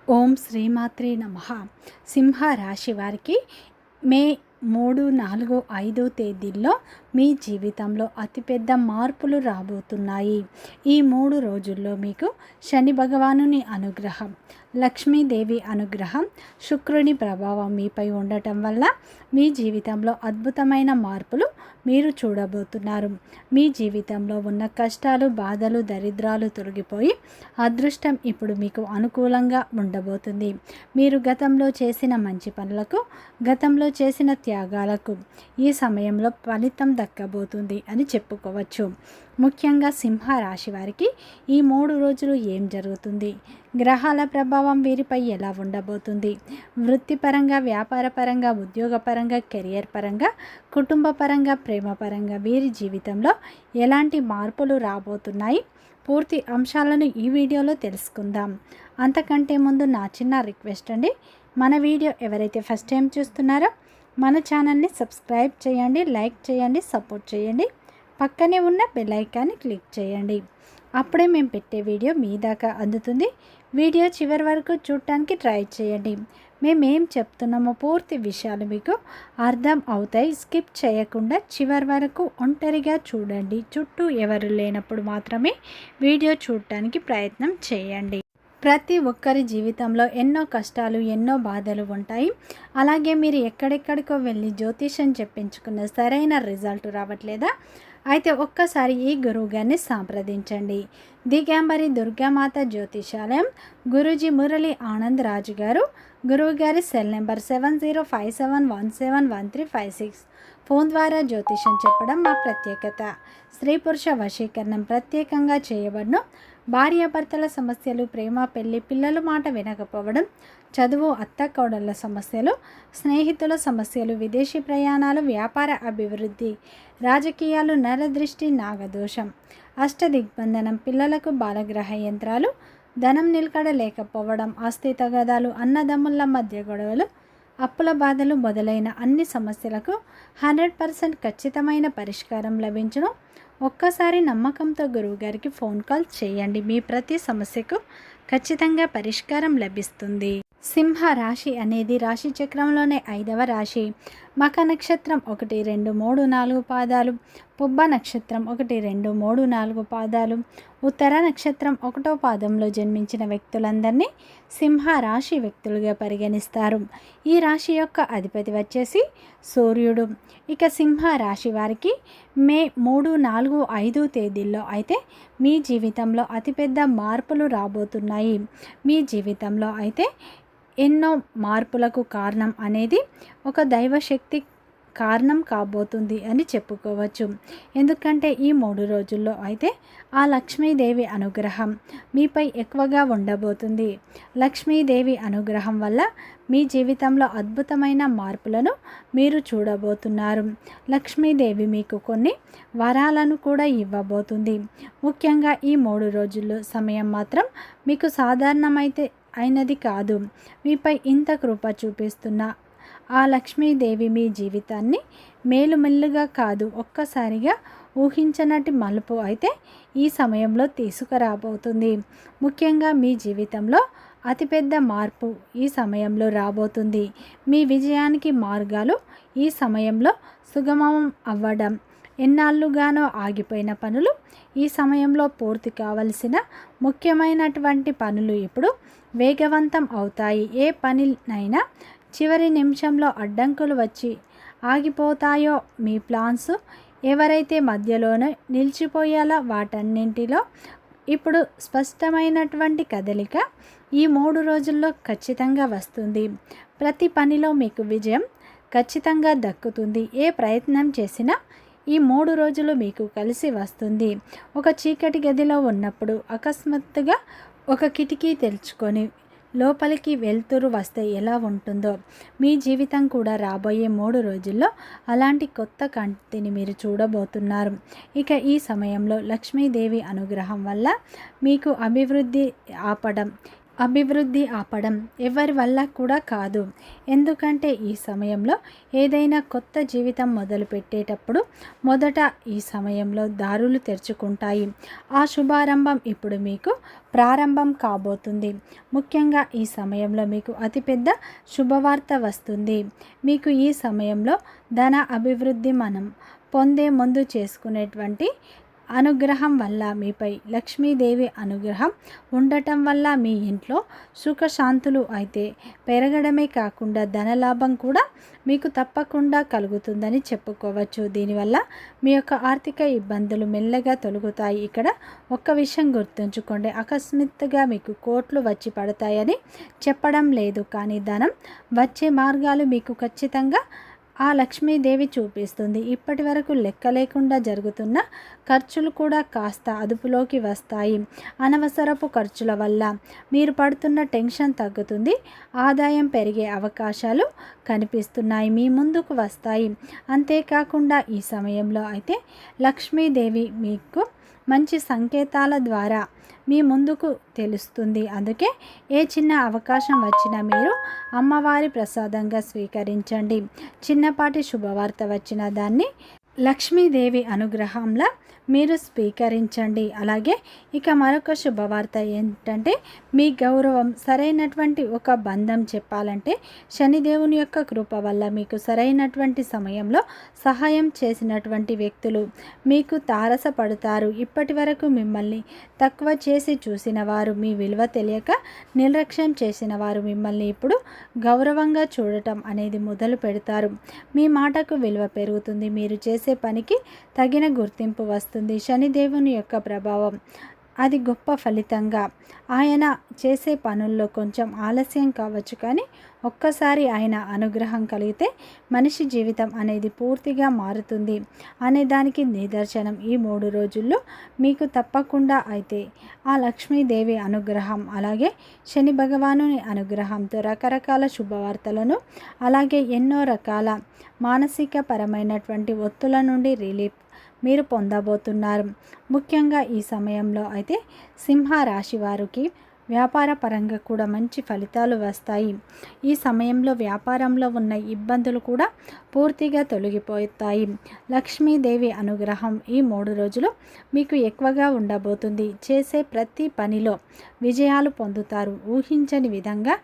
ఓం శ్రీమాత్రే నమః. సింహ రాశి వారికి మే 3, 4, 5 తేదీల్లో మీ జీవితంలో అతిపెద్ద మార్పులు రాబోతున్నాయి. ఈ 3 రోజుల్లో మీకు శని భగవానుని అనుగ్రహం, లక్ష్మీదేవి అనుగ్రహం, శుక్రుని ప్రభావం మీపై ఉండటం వల్ల మీ జీవితంలో అద్భుతమైన మార్పులు మీరు చూడబోతున్నారు. మీ జీవితంలో ఉన్న కష్టాలు, బాధలు, దరిద్రాలు తొలగిపోయి అదృష్టం ఇప్పుడు మీకు అనుకూలంగా ఉండబోతుంది. మీరు గతంలో చేసిన మంచి పనులకు, గతంలో చేసిన త్యాగాలకు ఈ సమయంలో ఫలితం దక్కబోతుంది అని చెప్పుకోవచ్చు. ముఖ్యంగా సింహ రాశి వారికి ఈ 3 రోజులు ఏం జరుగుతుంది, గ్రహాల ప్రభావం వీరిపై ఎలా ఉండబోతుంది, వృత్తిపరంగా, వ్యాపారపరంగా, ఉద్యోగపరంగా, కెరియర్ పరంగా, కుటుంబ పరంగా, ప్రేమ పరంగా వీరి జీవితంలో ఎలాంటి మార్పులు రాబోతున్నాయి, పూర్తి అంశాలను ఈ వీడియోలో తెలుసుకుందాం. అంతకంటే ముందు నా చిన్న రిక్వెస్ట్ అండి, మన వీడియో ఎవరైతే ఫస్ట్ టైం చూస్తున్నారో మన ఛానల్ని సబ్స్క్రైబ్ చేయండి, లైక్ చేయండి, సపోర్ట్ చేయండి. పక్కనే ఉన్న బెల్ ఐకాన్ని క్లిక్ చేయండి. అప్పుడే మేము పెట్టే వీడియో మీ దాకా అందుతుంది. వీడియో చివరి వరకు చూడటానికి ట్రై చేయండి. మేమేం చెప్తున్నామో పూర్తి విషయాలు మీకు అర్థం అవుతాయి. స్కిప్ చేయకుండా చివరి వరకు ఒంటరిగా చూడండి. చుట్టూ ఎవరు లేనప్పుడు మాత్రమే వీడియో చూడటానికి ప్రయత్నం చేయండి. ప్రతి ఒక్కరి జీవితంలో ఎన్నో కష్టాలు, ఎన్నో బాధలు ఉంటాయి. అలాగే మీరు ఎక్కడెక్కడికో వెళ్ళి జ్యోతిషం చెప్పించుకున్న సరైన రిజల్ట్ రావట్లేదా? అయితే ఒక్కసారి ఈ గురువుగారిని సంప్రదించండి. దిగంబరి దుర్గామాత జ్యోతిషాలయం, గురూజీ మురళి ఆనంద్ రాజు గారు. గురువుగారి సెల్ నెంబర్ 7057171356. ఫోన్ ద్వారా జ్యోతిషం చెప్పడం మా ప్రత్యేకత. స్త్రీ పురుష వశీకరణం ప్రత్యేకంగా చేయబడును. భార్యాభర్తల సమస్యలు, ప్రేమ, పెళ్లి, పిల్లల మాట వినకపోవడం, చదువు, అత్తకోడళ్ళ సమస్యలు, స్నేహితుల సమస్యలు, విదేశీ ప్రయాణాలు, వ్యాపార అభివృద్ధి, రాజకీయాలు, నరదృష్టి, నాగదోషం, అష్టదిగ్బంధనం, పిల్లలకు బాలగ్రహ యంత్రాలు, ధనం నిలకడ లేకపోవడం, ఆస్తి తగాదాలు, అన్నదమ్ముల మధ్య గొడవలు, అప్పుల బాధలు మొదలైన అన్ని సమస్యలకు 100% ఖచ్చితమైన పరిష్కారం లభించును. ఒక్కసారి నమ్మకంతో గురువుగారికి ఫోన్ కాల్ చేయండి. మీ ప్రతి సమస్యకు ఖచ్చితంగా పరిష్కారం లభిస్తుంది. సింహ రాశి అనేది రాశి చక్రంలోనే 5వ రాశి. మఖ నక్షత్రం 1, 2, 3, 4 పాదాలు, పుబ్బ నక్షత్రం 1, 2, 3, 4 పాదాలు, ఉత్తర నక్షత్రం 1వ పాదంలో జన్మించిన వ్యక్తులందరినీ సింహ రాశి వ్యక్తులుగా పరిగణిస్తారు. ఈ రాశి యొక్క అధిపతి వచ్చేసి సూర్యుడు. ఇక సింహ రాశి వారికి మే 3, 4, 5 తేదీల్లో అయితే మీ జీవితంలో అతిపెద్ద మార్పులు రాబోతున్నాయి. మీ జీవితంలో అయితే ఎన్నో మార్పులకు కారణం అనేది ఒక దైవశక్తి కారణం కాబోతుంది అని చెప్పుకోవచ్చు. ఎందుకంటే ఈ 3 రోజుల్లో అయితే ఆ లక్ష్మీదేవి అనుగ్రహం మీపై ఎక్కువగా ఉండబోతుంది. లక్ష్మీదేవి అనుగ్రహం వల్ల మీ జీవితంలో అద్భుతమైన మార్పులను మీరు చూడబోతున్నారు. లక్ష్మీదేవి మీకు కొన్ని వరాలను కూడా ఇవ్వబోతుంది. ముఖ్యంగా ఈ 3 రోజుల్లో సమయం మాత్రం మీకు సాధారణమైతే అయినది కాదు. మీపై ఇంత కృప చూపిస్తున్న ఆ లక్ష్మీదేవి మీ జీవితాన్ని మేలుమెల్లుగా కాదు, ఒక్కసారిగా ఊహించనటి మలుపు అయితే ఈ సమయంలో తీసుకురాబోతుంది. ముఖ్యంగా మీ జీవితంలో అతిపెద్ద మార్పు ఈ సమయంలో రాబోతుంది. మీ విజయానికి మార్గాలు ఈ సమయంలో సుగమం అవ్వడం, ఎన్నాళ్ళుగానో ఆగిపోయిన పనులు ఈ సమయంలో పూర్తి కావలసిన ముఖ్యమైనటువంటి పనులు ఇప్పుడు వేగవంతం అవుతాయి. ఏ పనినైనా చివరి నిమిషంలో అడ్డంకులు వచ్చి ఆగిపోతాయో మీ ప్లాన్స్ ఎవరైతే మధ్యలోనే నిలిచిపోయేలా వాటన్నింటిలో ఇప్పుడు స్పష్టమైనటువంటి కదలిక ఈ 3 రోజుల్లో ఖచ్చితంగా వస్తుంది. ప్రతి పనిలో మీకు విజయం ఖచ్చితంగా దక్కుతుంది. ఏ ప్రయత్నం చేసినా ఈ 3 రోజులు మీకు కలిసి వస్తుంది. ఒక చీకటి గదిలో ఉన్నప్పుడు అకస్మాత్తుగా ఒక కిటికీ తెరుచుకొని లోపలికి వెలుతురు వస్తే ఎలా ఉంటుందో మీ జీవితం కూడా రాబోయే 3 రోజుల్లో అలాంటి కొత్త కాంతిని మీరు చూడబోతున్నారు. ఇక ఈ సమయంలో లక్ష్మీదేవి అనుగ్రహం వల్ల మీకు అభివృద్ధి ఆపడం, అభివృద్ధి ఆపడం ఎవరి వల్ల కూడా కాదు. ఎందుకంటే ఈ సమయంలో ఏదైనా కొత్త జీవితం మొదలుపెట్టేటప్పుడు మొదట ఈ సమయంలో దారులు తెరుచుకుంటాయి. ఆ శుభారంభం ఇప్పుడు మీకు ప్రారంభం కాబోతుంది. ముఖ్యంగా ఈ సమయంలో మీకు అతిపెద్ద శుభవార్త వస్తుంది. మీకు ఈ సమయంలో ధన అభివృద్ధి మనం పొందే ముందు చేసుకునేటువంటి అనుగ్రహం వల్ల మీపై లక్ష్మీదేవి అనుగ్రహం ఉండటం వల్ల మీ ఇంట్లో సుఖశాంతులు అయితే పెరగడమే కాకుండా ధనలాభం కూడా మీకు తప్పకుండా కలుగుతుందని చెప్పుకోవచ్చు. దీనివల్ల మీ యొక్క ఆర్థిక ఇబ్బందులు మెల్లగా తొలగుతాయి. ఇక్కడ ఒక్క విషయం గుర్తుంచుకోండి, అకస్మాత్తుగా మీకు కోట్లు వచ్చి పడతాయని చెప్పడం లేదు, కానీ ధనం వచ్చే మార్గాలు మీకు ఖచ్చితంగా ఆ లక్ష్మీదేవి చూపిస్తుంది. ఇప్పటి వరకు లెక్క లేకుండా జరుగుతున్న ఖర్చులు కూడా కాస్త అదుపులోకి వస్తాయి. అనవసరపు ఖర్చుల వల్ల మీరు పడుతున్న టెన్షన్ తగ్గుతుంది. ఆదాయం పెరిగే అవకాశాలు కనిపిస్తున్నాయి, మీ ముందుకు వస్తాయి. అంతేకాకుండా ఈ సమయంలో అయితే లక్ష్మీదేవి మీకు మంచి సంకేతాల ద్వారా మీ ముందుకు తెలుస్తుంది. అందుకే ఏ చిన్న అవకాశం వచ్చినా మీరు అమ్మవారి ప్రసాదంగా స్వీకరించండి. చిన్నపాటి శుభవార్త వచ్చిన దాన్ని లక్ష్మీదేవి అనుగ్రహంలా మీరు స్వీకరించండి. అలాగే ఇక మరొక శుభవార్త ఏంటంటే మీ గౌరవం సరైనటువంటి ఒక బంధం చెప్పాలంటే శనిదేవుని యొక్క కృప వల్ల మీకు సరైనటువంటి సమయంలో సహాయం చేసినటువంటి వ్యక్తులు మీకు తారసపడతారు. ఇప్పటి వరకు మిమ్మల్ని తక్కువ చేసి చూసిన వారు, మీ విలువ తెలియక నిర్లక్ష్యం చేసిన వారు మిమ్మల్ని ఇప్పుడు గౌరవంగా చూడటం అనేది మొదలు పెడతారు. మీ మాటకు విలువ పెరుగుతుంది. మీరు చేసే పనికి తగిన గుర్తింపు వస్తుంది. శనిదేవుని యొక్క ప్రభావం అది గొప్ప ఫలితంగా ఆయన చేసే పనుల్లో కొంచెం ఆలస్యం కావచ్చు, కానీ ఒక్కసారి ఆయన అనుగ్రహం కలిగితే మనిషి జీవితం అనేది పూర్తిగా మారుతుంది అనే దానికి నిదర్శనం ఈ 3 రోజుల్లో మీకు తప్పకుండా అయితే ఆ లక్ష్మీదేవి అనుగ్రహం అలాగే శని భగవానుని అనుగ్రహంతో రకరకాల శుభవార్తలను అలాగే ఎన్నో రకాల మానసిక పరమైనటువంటి ఒత్తుల నుండి రిలీఫ్ మీరు పొందబోతున్నారు. ముఖ్యంగా ఈ సమయంలో అయితే సింహ రాశి వారికి వ్యాపార పరంగా కూడా మంచి ఫలితాలు వస్తాయి. ఈ సమయంలో వ్యాపారంలో ఉన్న ఇబ్బందులు కూడా పూర్తిగా తొలగిపోతాయి. లక్ష్మీదేవి అనుగ్రహం ఈ 3 రోజులు మీకు ఎక్కువగా ఉండబోతుంది. చేసే ప్రతి పనిలో విజయాలు పొందుతారు. ఊహించని విధంగా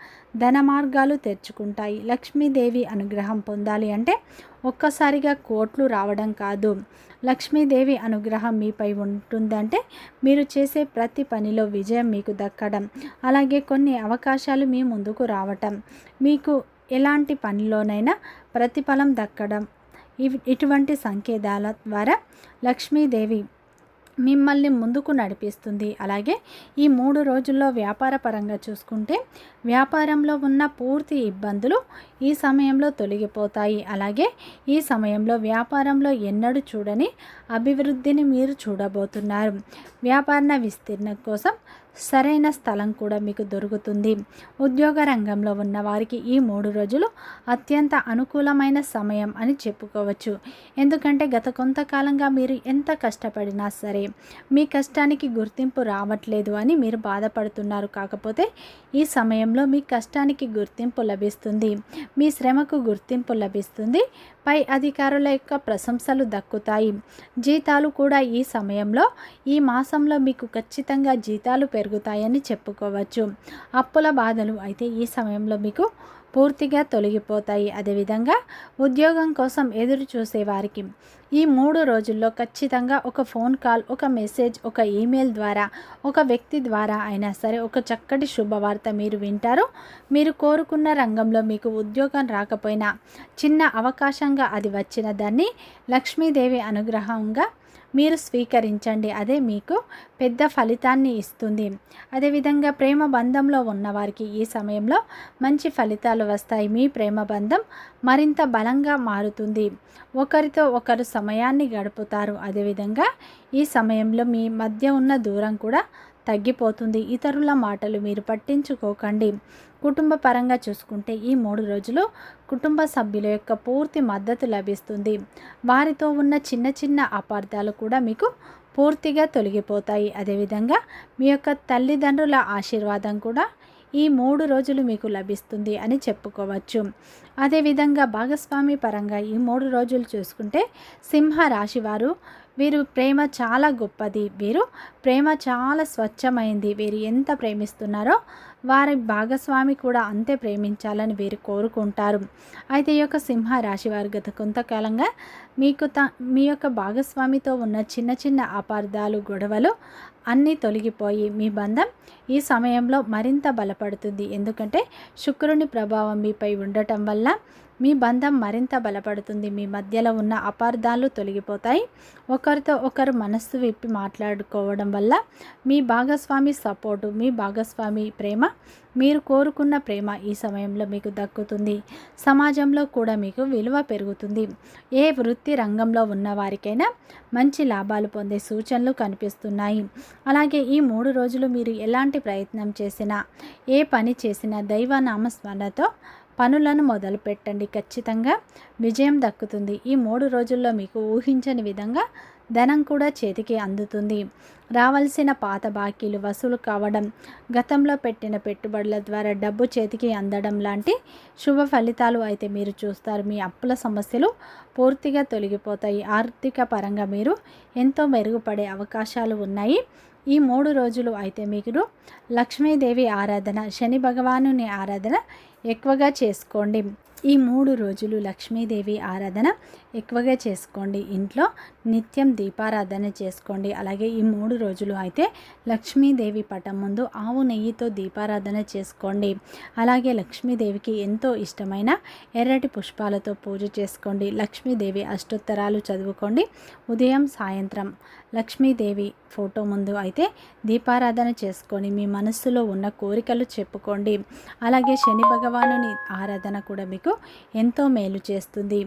ధన మార్గాలు తెరుచుకుంటాయి. లక్ష్మీదేవి అనుగ్రహం పొందాలి అంటే ఒక్కసారిగా కోట్లు రావడం కాదు, లక్ష్మీదేవి అనుగ్రహం మీపై ఉంటుందంటే మీరు చేసే ప్రతి పనిలో విజయం మీకు దక్కడం, అలాగే కొన్ని అవకాశాలు మీ ముందుకు రావటం, మీకు ఎలాంటి పనిలోనైనా ప్రతిఫలం దక్కడం, ఇటువంటి సంకేతాల ద్వారా లక్ష్మీదేవి మిమ్మల్ని ముందుకు నడిపిస్తుంది. అలాగే ఈ 3 రోజుల్లో వ్యాపార పరంగా చూసుకుంటే వ్యాపారంలో ఉన్న పూర్తి ఇబ్బందులు ఈ సమయంలో తొలగిపోతాయి. అలాగే ఈ సమయంలో వ్యాపారంలో ఎన్నడూ చూడని అభివృద్ధిని మీరు చూడబోతున్నారు. వ్యాపార విస్తీర్ణం కోసం సరైన స్థలం కూడా మీకు దొరుకుతుంది. ఉద్యోగ రంగంలో ఉన్న వారికి ఈ 3 రోజులు అత్యంత అనుకూలమైన సమయం అని చెప్పుకోవచ్చు. ఎందుకంటే గత కొంతకాలంగా మీరు ఎంత కష్టపడినా సరే మీ కష్టానికి గుర్తింపు రావట్లేదు అని మీరు బాధపడుతున్నారు. కాకపోతే ఈ సమయంలో మీ కష్టానికి గుర్తింపు లభిస్తుంది, మీ శ్రమకు గుర్తింపు లభిస్తుంది. పై అధికారుల యొక్క ప్రశంసలు దక్కుతాయి. జీతాలు కూడా ఈ సమయంలో ఈ మాసంలో మీకు ఖచ్చితంగా జీతాలు పెరుగుతాయని చెప్పుకోవచ్చు. అప్పుల బాధలు అయితే ఈ సమయంలో మీకు పూర్తిగా తొలగిపోతాయి. అదేవిధంగా ఉద్యోగం కోసం ఎదురు చూసే వారికి ఈ 3 రోజుల్లో ఖచ్చితంగా ఒక ఫోన్ కాల్, ఒక మెసేజ్, ఒక ఈమెయిల్ ద్వారా, ఒక వ్యక్తి ద్వారా అయినా సరే ఒక చక్కటి శుభవార్త మీరు వింటారు. మీరు కోరుకున్న రంగంలో మీకు ఉద్యోగం రాకపోయినా చిన్న అవకాశంగా అది వచ్చిన దాన్ని లక్ష్మీదేవి అనుగ్రహంగా మీరు స్వీకరించండి. అదే మీకు పెద్ద ఫలితాన్ని ఇస్తుంది. అదేవిధంగా ప్రేమ బంధంలో ఉన్నవారికి ఈ సమయంలో మంచి ఫలితాలు వస్తాయి. మీ ప్రేమ బంధం మరింత బలంగా మారుతుంది. ఒకరితో ఒకరు సమయాన్ని గడుపుతారు. అదేవిధంగా ఈ సమయంలో మీ మధ్య ఉన్న దూరం కూడా తగ్గిపోతుంది. ఇతరుల మాటలు మీరు పట్టించుకోకండి. కుటుంబ పరంగా చూసుకుంటే ఈ 3 రోజులు కుటుంబ సభ్యుల యొక్క పూర్తి మద్దతు లభిస్తుంది. వారితో ఉన్న చిన్న చిన్న అపార్థాలు కూడా మీకు పూర్తిగా తొలగిపోతాయి. అదేవిధంగా మీ యొక్క తల్లిదండ్రుల ఆశీర్వాదం కూడా ఈ 3 రోజులు మీకు లభిస్తుంది అని చెప్పుకోవచ్చు. అదేవిధంగా భాగస్వామి పరంగా ఈ 3 రోజులు చూసుకుంటే సింహ రాశి వారు, వీరు ప్రేమ చాలా గొప్పది, వీరు ప్రేమ చాలా స్వచ్ఛమైంది, వీరు ఎంత ప్రేమిస్తున్నారో వారి భాగస్వామి కూడా అంతే ప్రేమించాలని వీరు కోరుకుంటారు. అయితే ఈ యొక్క సింహ రాశి వారు గత కొంతకాలంగా మీ యొక్క భాగస్వామితో ఉన్న చిన్న చిన్న అపార్థాలు, గొడవలు అన్నీ తొలగిపోయి మీ బంధం ఈ సమయంలో మరింత బలపడుతుంది. ఎందుకంటే శుక్రుని ప్రభావం మీపై ఉండటం వల్ల మీ బంధం మరింత బలపడుతుంది. మీ మధ్యలో ఉన్న అపార్థాలు తొలగిపోతాయి. ఒకరితో ఒకరు మనస్సు విప్పి మాట్లాడుకోవడం వల్ల మీ భాగస్వామి సపోర్టు, మీ భాగస్వామి ప్రేమ, మీరు కోరుకున్న ప్రేమ ఈ సమయంలో మీకు దక్కుతుంది. సమాజంలో కూడా మీకు విలువ పెరుగుతుంది. ఏ వృత్తి రంగంలో ఉన్న వారికైనా మంచి లాభాలు పొందే సూచనలు కనిపిస్తున్నాయి. అలాగే ఈ 3 రోజులు మీరు ఎలాంటి ప్రయత్నం చేసినా, ఏ పని చేసినా దైవనామస్మరణతో పనులను మొదలు పెట్టండి. ఖచ్చితంగా విజయం దక్కుతుంది. ఈ 3 రోజుల్లో మీకు ఊహించని విధంగా ధనం కూడా చేతికి అందుతుంది. రావాల్సిన పాత బాకీలు వసూలు కావడం, గతంలో పెట్టిన పెట్టుబడుల ద్వారా డబ్బు చేతికి అందడం లాంటి శుభ ఫలితాలు అయితే మీరు చూస్తారు. మీ అప్పుల సమస్యలు పూర్తిగా తొలగిపోతాయి. ఆర్థిక పరంగా మీరు ఎంతో మెరుగుపడే అవకాశాలు ఉన్నాయి. ఈ 3 రోజులు అయితే మీరు లక్ష్మీదేవి ఆరాధన, శని భగవానుని ఆరాధన ఎక్కువగా చేసుకోండి. ఈ 3 రోజులు లక్ష్మీదేవి ఆరాధన ఎక్కువగా చేసుకోండి. ఇంట్లో నిత్యం దీపారాధన చేసుకోండి. అలాగే ఈ 3 రోజులు అయితే లక్ష్మీదేవి పటం ముందు ఆవు నెయ్యితో దీపారాధన చేసుకోండి. అలాగే లక్ష్మీదేవికి ఎంతో ఇష్టమైన ఎర్రటి పుష్పాలతో పూజ చేసుకోండి. లక్ష్మీదేవి అష్టోత్తరాలు చదువుకోండి. ఉదయం సాయంత్రం లక్ష్మీదేవి ఫోటో ముందు అయితే దీపారాధన చేసుకొని మీ మనస్సులో ఉన్న కోరికలు చెప్పుకోండి. అలాగే శని భగవానుని ఆరాధన కూడా మీకు ఎంతో మేలు చేస్తుంది.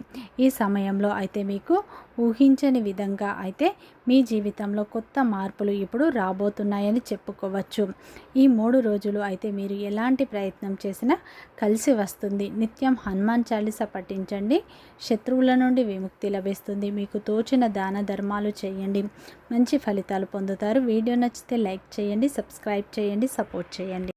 ఈ సమయంలో అయితే మీకు ఊహించని విధంగా అయితే మీ జీవితంలో కొత్త మార్పులు ఇప్పుడు రాబోతున్నాయని చెప్పుకోవచ్చు. ఈ 3 రోజులు అయితే మీరు ఎలాంటి ప్రయత్నం చేసినా కలిసి వస్తుంది. నిత్యం హనుమాన్ చాలీసా పఠించండి. శత్రువుల నుండి విముక్తి లభిస్తుంది. మీకు తోచిన దాన ధర్మాలు చేయండి. మంచి ఫలితాలు పొందుతారు. వీడియో నచ్చితే లైక్ చేయండి, సబ్స్క్రైబ్ చేయండి, సపోర్ట్ చేయండి.